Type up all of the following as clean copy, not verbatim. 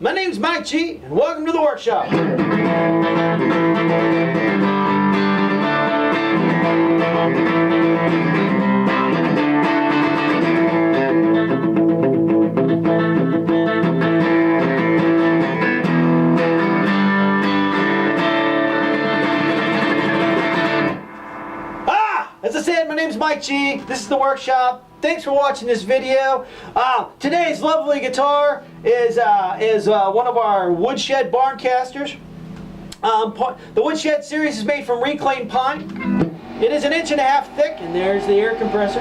my name's Mike G, and welcome to the workshop. As I said, my name's Mike G. This is the workshop. Thanks for watching this video. Today's lovely guitar is one of our woodshed Barncasters. The woodshed series is made from reclaimed pine. It is 1.5 inches thick, and there's the air compressor.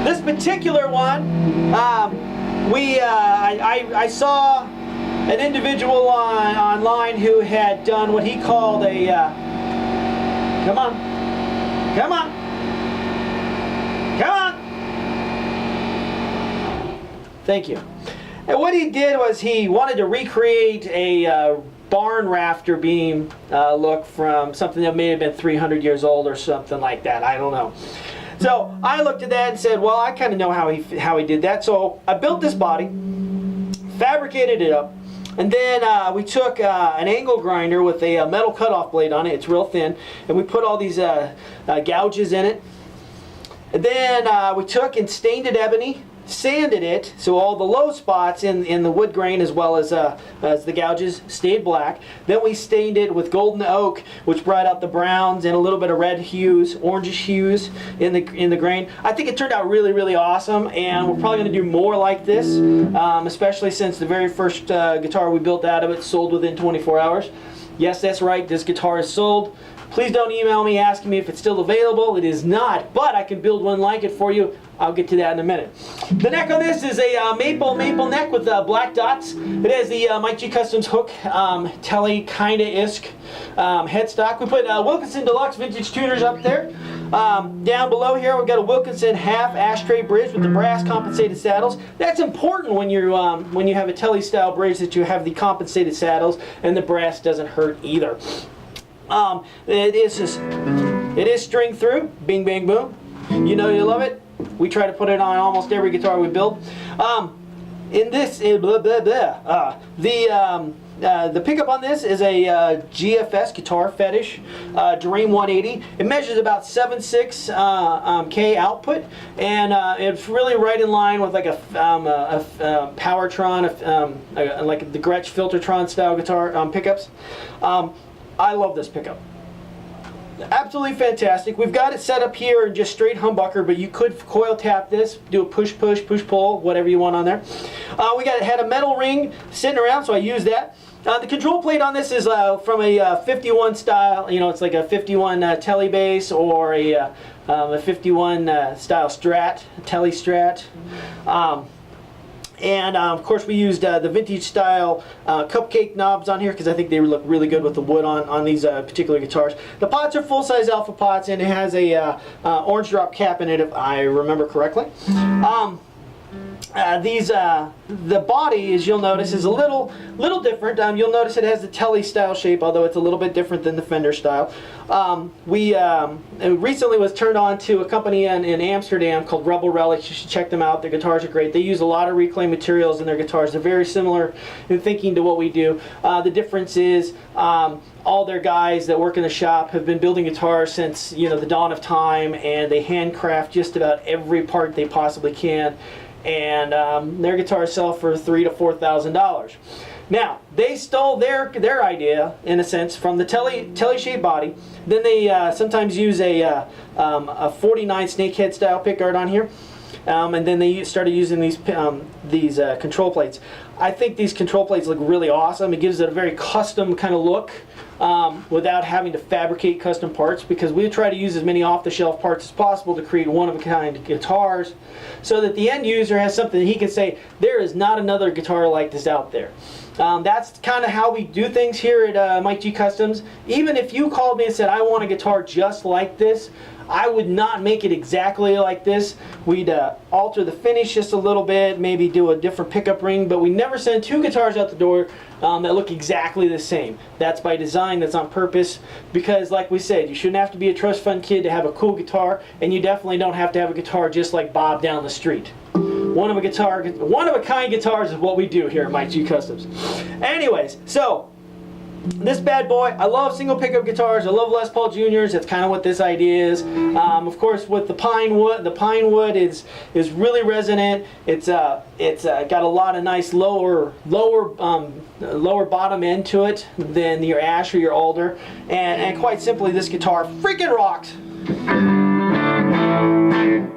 This particular one, I saw an individual online who had done what he called a come on. Come on! Come on! Thank you. And what he did was he wanted to recreate a barn rafter beam look from something that may have been 300 years old or something like that. I don't know. So I looked at that and said, well, I kind of know how he did that. So I built this body, fabricated it up, and then we took an angle grinder with a metal cutoff blade on it. It's real thin. And we put all these gouges in it. And then we took and stained it ebony, sanded it, so all the low spots in the wood grain as well as the gouges stayed black. Then we stained it with golden oak, which brought out the browns and a little bit of red hues, orangish hues in the grain. I think it turned out really, really awesome, and we're probably going to do more like this, especially since the very first guitar we built out of it sold within 24 hours. Yes, that's right, this guitar is sold. Please don't email me asking me if it's still available. It is not, but I can build one like it for you. I'll get to that in a minute. The neck on this is a maple neck with black dots. It has the Mike Gee Kustoms hook, telly kinda-isk headstock. We put Wilkinson Deluxe vintage tuners up there. Down below here we've got a Wilkinson half ashtray bridge with the brass compensated saddles. That's important when you have a telly style bridge, that you have the compensated saddles and the brass doesn't hurt either. It is string through, bing bang boom. You know you love it. We try to put it on almost every guitar we build. The pickup on this is a GFS Guitar Fetish Dream 180. It measures about 7.6 K output, and it's really right in line with like a Powertron, like the Gretsch Filtertron style guitar pickups. I love this pickup. Absolutely fantastic. We've got it set up here in just straight humbucker, but you could coil tap this, do a push pull, whatever you want on there. Had a metal ring sitting around, so I used that. The control plate on this is from a 51 style. You know, it's like a 51 telly bass or a 51 style Strat, telly Strat. And of course we used the vintage style cupcake knobs on here because I think they look really good with the wood on these particular guitars. The pots are full-size alpha pots, and it has a orange drop cap in it if I remember correctly. The body, as you'll notice, is a little different. You'll notice it has the telly style shape, although it's a little bit different than the Fender style. It recently was turned on to a company in Amsterdam called Rebel Relics. You should check them out. Their guitars are great. They use a lot of reclaimed materials in their guitars. They're very similar in thinking to what we do. The difference is all their guys that work in the shop have been building guitars since the dawn of time, and they handcraft just about every part they possibly can. And their guitars sell for $3,000 to $4,000. Now, they stole their idea, in a sense, from the telly-shaped body. Then they sometimes use a 49 snakehead style pickguard on here. And then they started using these control plates. I think these control plates look really awesome. It gives it a very custom kind of look without having to fabricate custom parts, because we try to use as many off-the-shelf parts as possible to create one-of-a-kind guitars so that the end user has something that he can say, there is not another guitar like this out there. That's kind of how we do things here at Mike Gee Kustoms. Even if you called me and said, I want a guitar just like this, I would not make it exactly like this. We'd alter the finish just a little bit, maybe do a different pickup ring, but we never send two guitars out the door that look exactly the same. That's by design, that's on purpose, because like we said, you shouldn't have to be a trust fund kid to have a cool guitar, and you definitely don't have to have a guitar just like Bob down the street. one of a kind guitars is what we do here at my Gee Kustoms. Anyways, so this bad boy, I love single pickup guitars. I love Les Paul Juniors. That's kind of what this idea is. Of course, with the pine wood is really resonant. It's got a lot of nice lower bottom end to it than your ash or your alder, and quite simply, this guitar freaking rocks.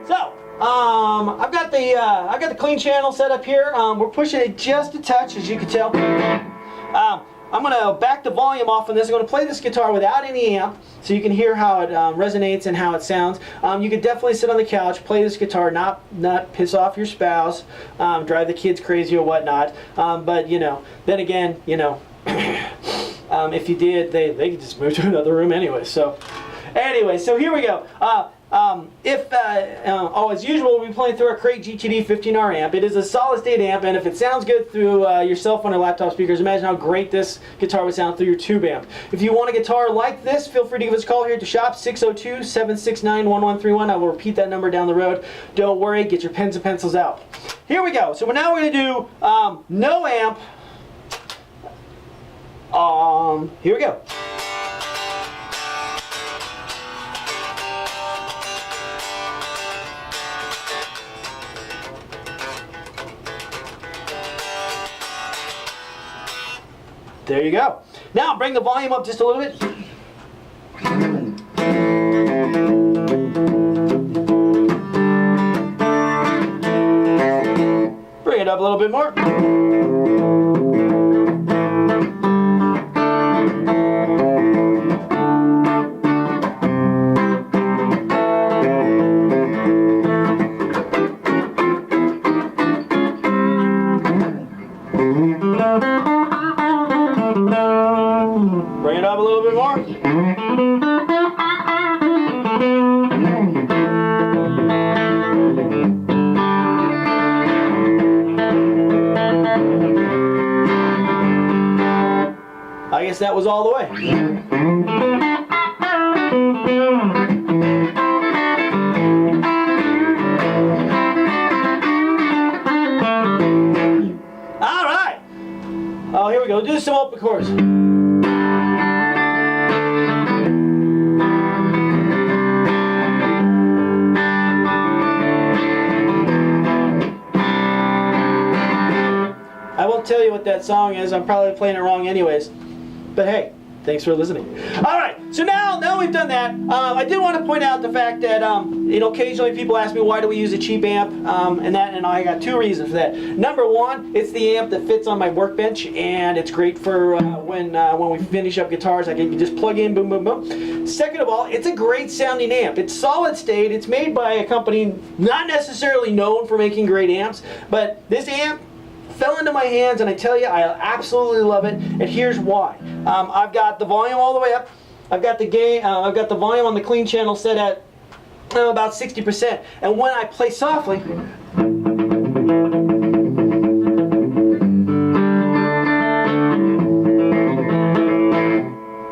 So I've got the clean channel set up here. We're pushing it just a touch, as you can tell. I'm going to back the volume off on this. I'm going to play this guitar without any amp so you can hear how it resonates and how it sounds. You could definitely sit on the couch, play this guitar, not piss off your spouse, drive the kids crazy or whatnot. But, you know, then again, you know, if you did, they could just move to another room anyway. So, anyway, so here we go. As usual, we'll be playing through our Crate GTD 15R amp. It is a solid state amp, and if it sounds good through your cell phone or laptop speakers, imagine how great this guitar would sound through your tube amp. If you want a guitar like this, feel free to give us a call here at the shop, 602-769-1131. I will repeat that number down the road. Don't worry, get your pens and pencils out. Here we go. So now we're going to do no amp. Here we go. There you go. Now bring the volume up just a little bit. Bring it up a little bit more. Bring it up a little bit more. I guess that was all the way. All right. Oh, here we go. Do some open chords. I won't tell you what that song is. I'm probably playing it wrong anyways. But hey, thanks for listening. All right, so now we've done that. I did want to point out the fact that you know, occasionally people ask me why do we use a cheap amp, and I got two reasons for that. Number one, it's the amp that fits on my workbench, and it's great for when we finish up guitars. I can just plug in, boom, boom, boom. Second of all, it's a great sounding amp. It's solid state. It's made by a company not necessarily known for making great amps, but this amp fell into my hands, and I tell you, I absolutely love it. And here's why. I've got the volume all the way up. I've got the gain. I've got the volume on the clean channel set at about 60%. And when I play softly,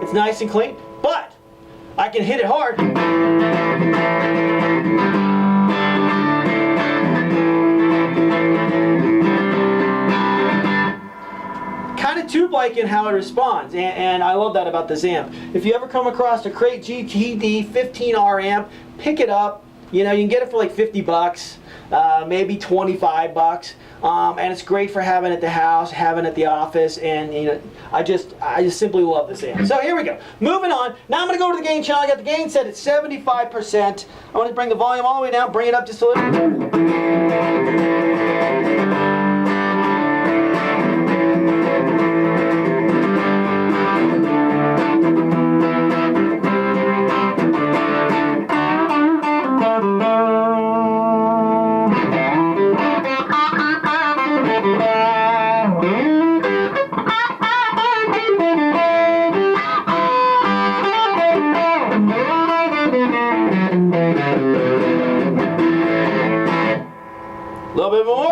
it's nice and clean. But I can hit it hard. Kind of tube-like in how it responds, and I love that about this amp. If you ever come across a Crate GTD 15R amp, pick it up. You know, you can get it for like 50 bucks, maybe 25 bucks, and it's great for having at the house, having at the office, and you know, I just simply love this amp. So here we go. Moving on. Now I'm going to go to the gain channel. I got the gain set at 75%. I want to bring the volume all the way down, bring it up just a little bit. A little bit more.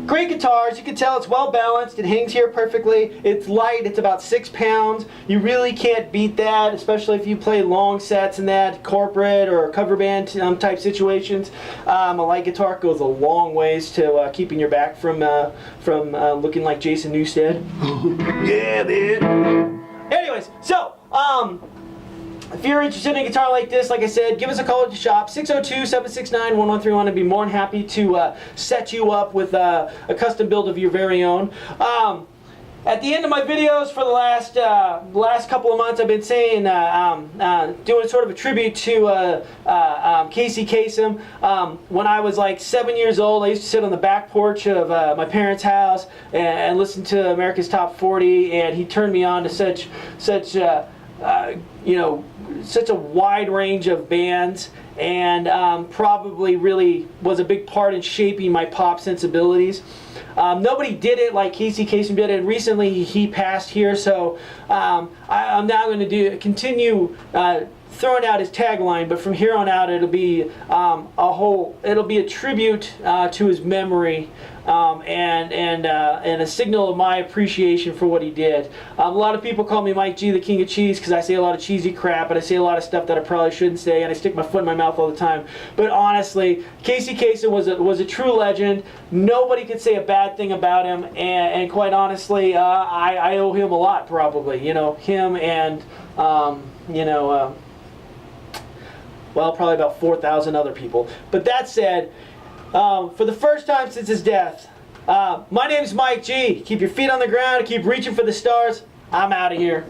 Great guitar. As you can tell, it's well balanced. It hangs here perfectly. It's light. It's about 6 pounds. You really can't beat that, especially if you play long sets in that, corporate or cover band type situations. A light guitar goes a long ways to keeping your back from looking like Jason Newsted. Yeah, man. Anyways, so if you're interested in a guitar like this, like I said, give us a call at the shop, 602-769-1131. I'd be more than happy to set you up with a custom build of your very own. At the end of my videos for the last couple of months, I've been saying, doing sort of a tribute to Casey Kasem. When I was like 7 years old, I used to sit on the back porch of my parents' house and listen to America's Top 40, and he turned me on to such such a wide range of bands, and probably really was a big part in shaping my pop sensibilities. Nobody did it like Casey Kasem did it. And recently he passed here, so I'm now going to continue throwing out his tagline, but from here on out it'll be a tribute to his memory, and a signal of my appreciation for what he did. A lot of people call me Mike G, the King of Cheese, because I say a lot of cheesy crap, and I say a lot of stuff that I probably shouldn't say, and I stick my foot in my mouth all the time. But honestly, Casey Kasem was a true legend. Nobody could say a bad thing about him, and quite honestly, I owe him a lot, probably. Him and well, probably about 4,000 other people. But that said, for the first time since his death, my name's Mike G. Keep your feet on the ground and keep reaching for the stars. I'm out of here.